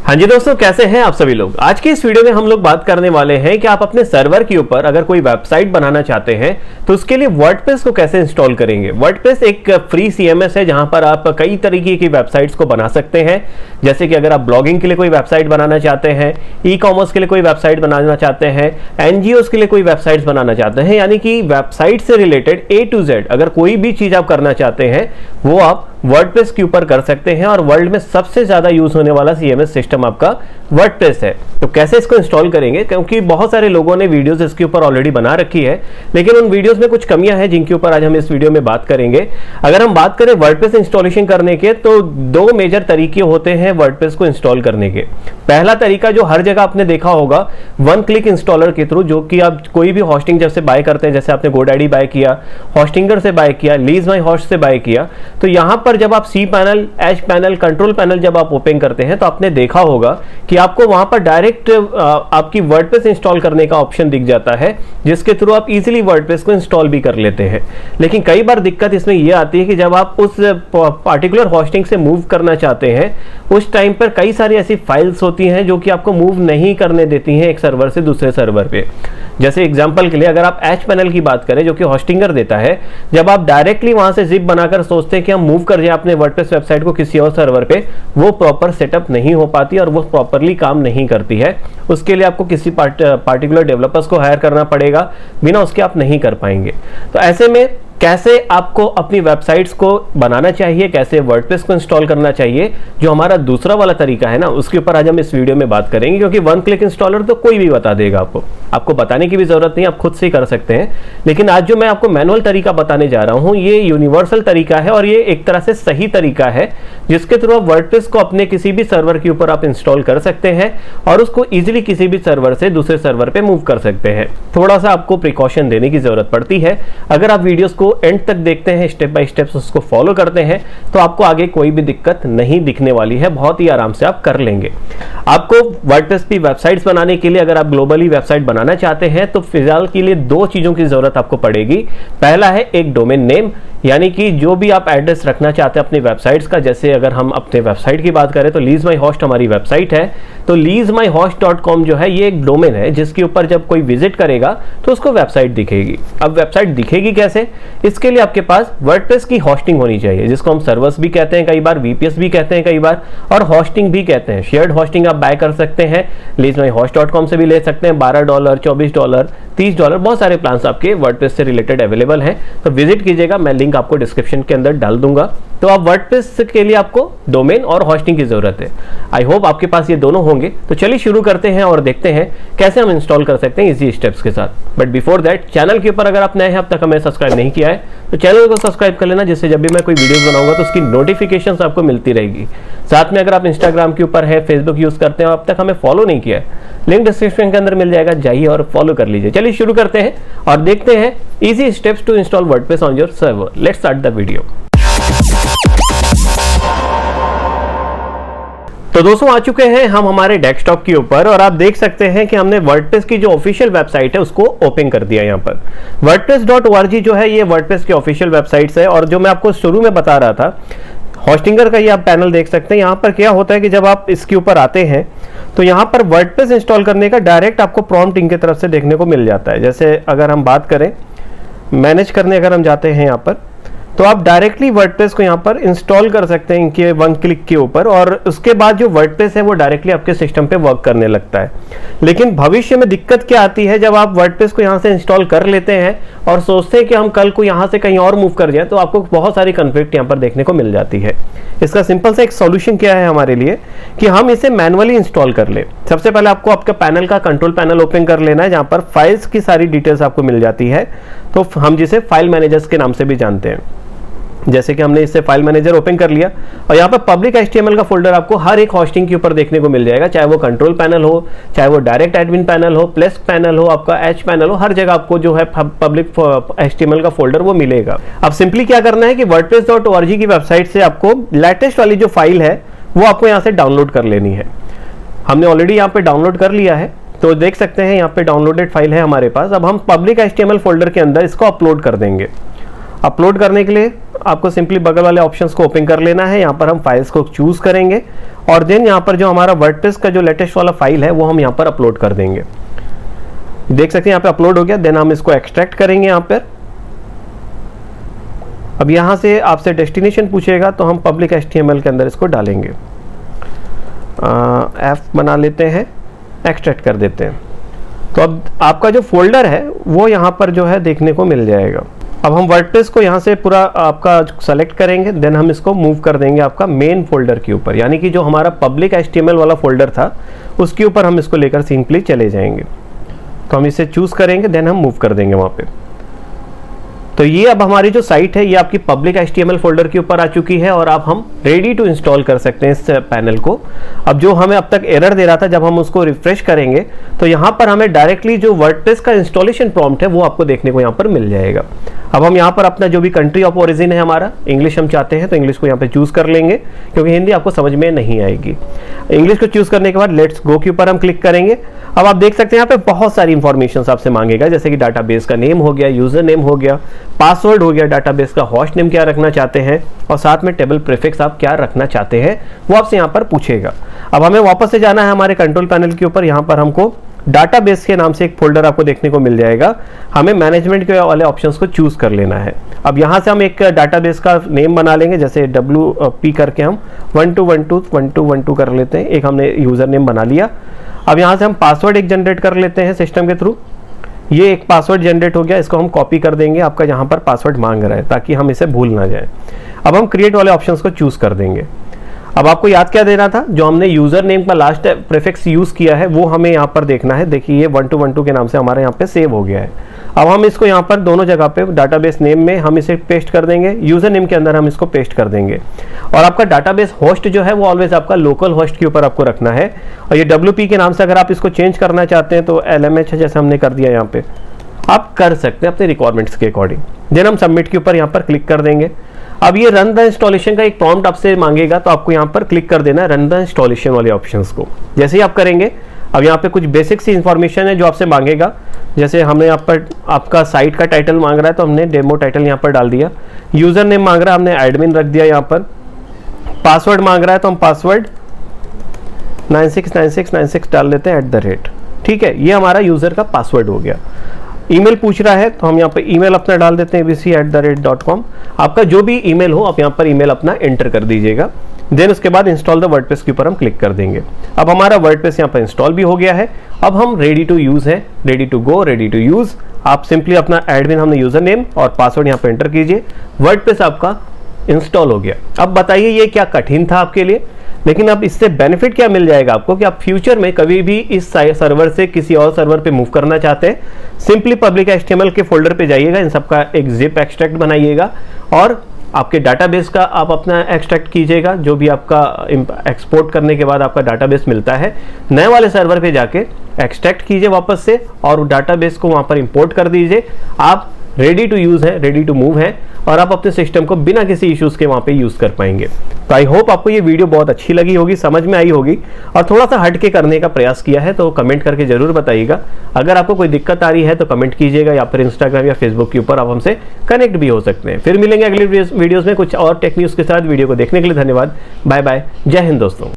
हाँ जी दोस्तों, कैसे हैं आप सभी लोग। आज की इस वीडियो में हम लोग बात करने वाले हैं कि आप अपने सर्वर के ऊपर अगर कोई वेबसाइट बनाना चाहते हैं तो उसके लिए वर्डप्रेस को कैसे इंस्टॉल करेंगे। वर्डप्रेस एक फ्री सीएमएस है जहां पर आप कई तरीके की वेबसाइट्स को बना सकते हैं। जैसे कि अगर आप ब्लॉगिंग के लिए कोई वेबसाइट बनाना चाहते हैं, ई कॉमर्स के लिए कोई वेबसाइट बनाना चाहते हैं, एनजीओ के लिए कोई वेबसाइट्स बनाना चाहते हैं, यानी कि वेबसाइट से रिलेटेड A to Z अगर कोई भी चीज आप करना चाहते हैं वो आप वर्डप्रेस के ऊपर कर सकते हैं। और वर्ल्ड में सबसे ज्यादा यूज होने वाला सीएमएस सिस्टम आपका वर्डप्रेस है। तो कैसे इसको इंस्टॉल करेंगे, क्योंकि बहुत सारे लोगों ने वीडियोस इसके ऊपर ऑलरेडी बना रखी है, लेकिन उन वीडियोस में कुछ कमियां हैं जिनके ऊपर आज हम इस वीडियो में बात करेंगे। अगर हम बात करें वर्डप्रेस इंस्टॉलेशन करने के, तो दो मेजर तरीके होते हैं वर्डप्रेस को इंस्टॉल करने के। पहला तरीका जो हर जगह आपने देखा होगा, वन क्लिक इंस्टॉलर के थ्रू, जो कि आप कोई भी होस्टिंग जैसे बाय करते हैं, जैसे आपने गोडैडी बाय किया, होस्टिंगर से बाय किया, लीज माई होस्ट से बाय किया, तो यहां पर जब आप cPanel, hPanel, control panel जब आप ओपन करते हैं तो आपने देखा होगा कि आपको वहां पर डायरेक्ट आपकी वर्डप्रेस इंस्टॉल करने का ऑप्शन दिख जाता है, जिसके थ्रू आप इजीली वर्डप्रेस को इंस्टॉल भी कर लेते हैं। लेकिन कई बार दिक्कत इसमें यह आती है कि जब आप उस पार्टिकुलर होस्टिंग से मूव करना चाहते हैं, उस टाइम पर कई सारी ऐसी फाइल्स होती हैं जो कि आपको मूव नहीं करने देती हैं एक सर्वर से दूसरे सर्वर पे। जैसे एग्जांपल के लिए अगर आप एच पैनल की बात करें, जो कि होस्टिंगर देता है, जब आप डायरेक्टली वहां से जिप बनाकर सोचते हैं कि हम मूव कर जाए अपने वर्डप्रेस वेबसाइट को किसी और सर्वर पे, वो प्रॉपर सेटअप नहीं हो पाती और वो प्रॉपरली काम नहीं करती है। उसके लिए आपको किसी पार्टिकुलर डेवलपर्स को हायर करना पड़ेगा, बिना उसके आप नहीं कर पाएंगे। तो ऐसे में कैसे आपको अपनी वेबसाइट्स को बनाना चाहिए, कैसे वर्डप्रेस को इंस्टॉल करना चाहिए, जो हमारा दूसरा वाला तरीका है ना, उसके ऊपर आज हम इस वीडियो में बात करेंगे। क्योंकि वन क्लिक इंस्टॉलर तो कोई भी बता देगा, आपको बताने की भी जरूरत नहीं, आप खुद से ही कर सकते हैं। लेकिन आज जो मैं आपको मैनुअल तरीका बताने जा रहा हूं, ये यूनिवर्सल तरीका है और ये एक तरह से सही तरीका है, जिसके थ्रू आप वर्डप्रेस को अपने किसी भी सर्वर के ऊपर आप इंस्टॉल कर सकते हैं और उसको इजिली किसी भी सर्वर से दूसरे सर्वर पे मूव कर सकते हैं। थोड़ा सा आपको प्रिकॉशन देने की जरूरत पड़ती है। अगर आप वीडियोस को एंड तक देखते हैं, स्टेप बाय स्टेप उसको फॉलो करते हैं, तो आपको आगे कोई भी दिक्कत नहीं दिखने वाली है, बहुत ही आराम से आप कर लेंगे। आपको वर्डप्रेस की वेबसाइट्स बनाने के लिए, अगर आप ग्लोबली वेबसाइट बनाना चाहते हैं, तो फिलहाल के लिए दो चीजों की जरूरत आपको पड़ेगी। पहला है एक डोमेन नेम, यानी कि जो भी आप एड्रेस रखना चाहते हैं अपनी वेबसाइट्स का। जैसे अगर हम अपने वेबसाइट की बात करें तो लीज माई होस्ट हमारी वेबसाइट है, तो leasemyhost.com जो है ये एक डोमेन है जिसके ऊपर जब कोई विजिट करेगा तो उसको वेबसाइट दिखेगी। अब वेबसाइट दिखेगी कैसे, इसके लिए आपके पास वर्डप्रेस की होस्टिंग होनी चाहिए, जिसको हम सर्वर्स भी कहते हैं कई बार, वीपीएस भी कहते हैं कई बार, और होस्टिंग भी कहते हैं। शेयर्ड होस्टिंग आप बाय कर सकते हैं, leasemyhost.com से भी ले सकते हैं। $12, $24, $30, बहुत सारे प्लान्स आपके वर्डप्रेस से रिलेटेड अवेलेबल हैं, तो विजिट कीजिएगा, मैं लिंक आपको डिस्क्रिप्शन के अंदर डाल दूंगा। तो आप वर्डप्रेस के लिए आपको डोमेन और होस्टिंग की जरूरत है। आई होप आपके पास ये दोनों होंगे। तो चलिए शुरू करते हैं और देखते हैं कैसे हम इंस्टॉल कर सकते हैं इजी स्टेप्स के साथ। बट बिफोर दैट, चैनल के ऊपर अगर आप नए हैं, अब तक हमें सब्सक्राइब नहीं किया है, तो चैनल को सब्सक्राइब कर लेना, जिससे जब भी मैं कोई वीडियो बनाऊंगा तो उसकी नोटिफिकेशन आपको मिलती रहेगी। साथ में अगर आप इंस्टाग्राम के ऊपर है, फेसबुक यूज करते हैं, अब तक हमें फॉलो नहीं किया है, लिंक डिस्क्रिप्शन के अंदर मिल जाएगा, जाइए और फॉलो कर लीजिए। चलिए शुरू करते हैं और देखते हैं easy steps to install WordPress on your server. Let's start the video. तो दोस्तों, आ चुके हैं हम हमारे डेस्कटॉप के ऊपर और आप देख सकते हैं कि हमने वर्डप्रेस की जो ऑफिशियल वेबसाइट है उसको ओपन कर दिया। यहाँ पर wordpress.org जो है ये वर्डप्रेस की ऑफिशियल वेबसाइट है। और जो मैं आपको शुरू में बता रहा था, होस्टिंगर का ये आप पैनल देख सकते हैं। यहाँ पर क्या होता है कि जब आप इसके ऊपर आते हैं तो यहाँ पर वर्डप्रेस इंस्टॉल करने का डायरेक्ट आपको प्रॉम्प्ट इनकी तरफ से देखने को मिल जाता है। जैसे अगर हम बात करें मैनेज करने, अगर हम जाते हैं यहाँ पर, तो आप डायरेक्टली वर्डप्रेस को यहाँ पर इंस्टॉल कर सकते हैं इनके वन क्लिक के ऊपर, और उसके बाद जो वर्डप्रेस है वो डायरेक्टली आपके सिस्टम पे वर्क करने लगता है। लेकिन भविष्य में दिक्कत क्या आती है, जब आप वर्डप्रेस को यहाँ से इंस्टॉल कर लेते हैं और सोचते हैं कि हम कल को यहाँ से कहीं और मूव कर जाए, तो आपको बहुत सारी कॉन्फ्लिक्ट यहाँ पर देखने को मिल जाती है। इसका सिंपल सा एक सॉल्यूशन क्या है हमारे लिए कि हम इसे मैनुअली इंस्टॉल कर ले। सबसे पहले आपको आपका पैनल का कंट्रोल पैनल ओपन कर लेना है, जहाँ पर फाइल्स की सारी डिटेल्स आपको मिल जाती है, तो हम जिसे फाइल मैनेजर्स के नाम से भी जानते हैं। जैसे कि हमने इससे फाइल मैनेजर ओपन कर लिया और यहाँ पर पब्लिक HTML का फोल्डर आपको हर एक होस्टिंग के ऊपर देखने को मिल जाएगा, चाहे वो कंट्रोल पैनल हो, चाहे वो डायरेक्ट एडमिन पैनल हो, प्लस पैनल हो, आपका एच पैनल हो, हर जगह आपको जो है पब्लिक HTML का फोल्डर वो मिलेगा। अब सिंपली क्या करना है कि wordpress.org की वेबसाइट से आपको लेटेस्ट वाली जो फाइल है वो आपको यहाँ से डाउनलोड कर लेनी है। हमने ऑलरेडी यहाँ पे डाउनलोड कर लिया है, तो देख सकते हैं यहाँ पे डाउनलोडेड फाइल है हमारे पास। अब हम पब्लिक HTML फोल्डर के अंदर इसको अपलोड कर देंगे। अपलोड करने के लिए आपको सिंपली बगल वाले ऑप्शंस को ओपन कर लेना है। यहाँ पर हम फाइल्स को चूज करेंगे और देन यहाँ पर जो हमारा वर्डप्रेस का जो लेटेस्ट वाला फाइल है वो हम यहाँ पर अपलोड कर देंगे। देख सकते हैं यहाँ पे अपलोड हो गया। देन हम इसको एक्सट्रैक्ट करेंगे यहाँ पर। अब यहाँ से आपसे डेस्टिनेशन पूछेगा तो हम पब्लिक HTML के अंदर इसको डालेंगे। F बना लेते हैं, एक्सट्रैक्ट कर देते हैं। तो अब आपका जो फोल्डर है वो यहाँ पर जो है देखने को मिल जाएगा। अब हम वर्डप्रेस को यहाँ से पूरा आपका सेलेक्ट करेंगे, देन हम इसको मूव कर देंगे आपका मेन फोल्डर के ऊपर, यानी कि जो हमारा पब्लिक HTML वाला फोल्डर था उसके ऊपर हम इसको लेकर सिंपली चले जाएंगे। तो हम इसे चूज करेंगे, देन हम मूव कर देंगे वहाँ पे। तो ये अब हमारी जो साइट है ये आपकी पब्लिक HTML फोल्डर के ऊपर आ चुकी है और अब हम रेडी टू इंस्टॉल कर सकते हैं इस पैनल को। अब जो हमें अब तक एरर दे रहा था, जब हम उसको रिफ्रेश करेंगे तो यहाँ पर हमें डायरेक्टली जो वर्डप्रेस का इंस्टॉलेशन प्रॉम्प्ट है वो आपको देखने को यहाँ पर मिल जाएगा। अब हम यहाँ पर अपना जो भी कंट्री ऑफ ओरिजिन है हमारा, इंग्लिश हम चाहते हैं तो इंग्लिश को यहाँ पे चूज कर लेंगे, क्योंकि हिंदी आपको समझ में नहीं आएगी। इंग्लिश को चूज करने के बाद लेट्स गो के ऊपर हम क्लिक करेंगे। अब आप देख सकते हैं यहाँ पे बहुत सारी इंफॉर्मेशन आपसे मांगेगा, जैसे कि डाटाबेस का नेम हो गया, यूजर नेम हो गया, पासवर्ड हो गया, डाटाबेस का होस्ट नेम क्या रखना चाहते हैं और साथ में टेबल प्रीफिक्स आप क्या रखना चाहते हैं वो आपसे यहाँ पर पूछेगा। अब हमें वापस से जाना है हमारे कंट्रोल पैनल के ऊपर। यहाँ पर हमको डाटाबेस के नाम से एक फोल्डर आपको देखने को मिल जाएगा। हमें मैनेजमेंट के वाले ऑप्शंस को चूज कर लेना है। अब यहाँ से हम एक डाटाबेस का नेम बना लेंगे, जैसे WP करके हम 12121212 कर लेते हैं। एक हमने यूजर नेम बना लिया। अब यहाँ से हम पासवर्ड एक जनरेट कर लेते हैं सिस्टम के थ्रू। ये एक पासवर्ड जनरेट हो गया, इसको हम कॉपी कर देंगे। आपका यहाँ पर पासवर्ड मांग रहा है ताकि हम इसे भूल ना जाए। अब हम क्रिएट वाले ऑप्शंस को चूज कर देंगे। अब आपको याद क्या देना था, जो हमने यूजर नेम का लास्ट प्रीफिक्स यूज किया है वो हमें यहाँ पर देखना है। देखिए ये 1212 के नाम से हमारे यहाँ पे सेव हो गया है। अब हम इसको यहाँ पर दोनों जगह पे डाटाबेस नेम में हम इसे पेस्ट कर देंगे, यूजर नेम के अंदर हम इसको पेस्ट कर देंगे। और आपका डाटाबेस होस्ट जो है वो ऑलवेज आपका लोकल होस्ट के ऊपर आपको रखना है। और ये WP के नाम से अगर आप इसको चेंज करना चाहते हैं तो LMH जैसे हमने कर दिया यहाँ पे, आप कर सकते हैं अपने रिक्वायरमेंट्स के अकॉर्डिंग। देन हम सबमिट के ऊपर यहाँ पर क्लिक कर देंगे। अब ये रन द इंस्टॉलेशन का एक प्रॉम्प्ट आपसे मांगेगा, तो आपको यहाँ पर क्लिक कर देना है रन द इंस्टॉलेशन वाले ऑप्शंस को। जैसे ही आप करेंगे, अब यहाँ पे कुछ बेसिक सी इंफॉर्मेशन है जो आपसे मांगेगा। जैसे हमने यहाँ पर आपका साइट का टाइटल मांग रहा है तो हमने डेमो टाइटल यहाँ पर डाल दिया। यूजर नेम मांग रहा है, हमने एडमिन रख दिया यहाँ पर। पासवर्ड मांग रहा है तो हम पासवर्ड 969696 डाल देते हैं @ ठीक है, ये हमारा यूजर का पासवर्ड हो गया। ईमेल पूछ रहा है तो हम यहाँ पे ईमेल अपना डाल देते हैं abc@.com। आपका जो भी ईमेल हो आप यहाँ पर ईमेल अपना एंटर कर दीजिएगा। देन उसके बाद इंस्टॉल द वर्डप्रेस के ऊपर हम क्लिक कर देंगे। अब हमारा वर्डप्रेस यहाँ पर इंस्टॉल भी हो गया है। अब हम रेडी टू यूज है, ready to go, ready to use. आप सिंपली अपना एडमिन, हमने यूजर नेम और पासवर्ड यहाँ पे एंटर कीजिए। वर्डप्रेस आपका इंस्टॉल हो गया। अब बताइए ये क्या कठिन था आपके लिए, लेकिन अब इससे बेनिफिट क्या मिल जाएगा आपको कि आप फ्यूचर में कभी भी इस सर्वर से किसी और सर्वर पे मूव करना चाहते हैं, सिंपली पब्लिक HTML के फोल्डर पे जाइएगा, इन सबका एक जिप एक्सट्रैक्ट बनाइएगा और आपके डाटाबेस का आप अपना एक्सट्रैक्ट कीजिएगा। जो भी आपका एक्सपोर्ट करने के बाद आपका डाटाबेस मिलता है, नए वाले सर्वर पे जाके एक्सट्रैक्ट कीजिए वापस से और डाटाबेस को वहाँ पर इंपोर्ट कर दीजिए। आप रेडी टू यूज है, रेडी टू मूव है और आप अपने सिस्टम को बिना किसी इश्यूज के वहां पे यूज कर पाएंगे। तो आई होप आपको ये वीडियो बहुत अच्छी लगी होगी, समझ में आई होगी और थोड़ा सा हटके करने का प्रयास किया है, तो कमेंट करके जरूर बताइएगा। अगर आपको कोई दिक्कत आ रही है तो कमेंट कीजिएगा या फिर इंस्टाग्राम या फेसबुक के ऊपर आप हमसे कनेक्ट भी हो सकते हैं। फिर मिलेंगे अगली वीडियोस में कुछ और टेक न्यूज के साथ। वीडियो को देखने के लिए धन्यवाद। बाय बाय, जय हिंद दोस्तों।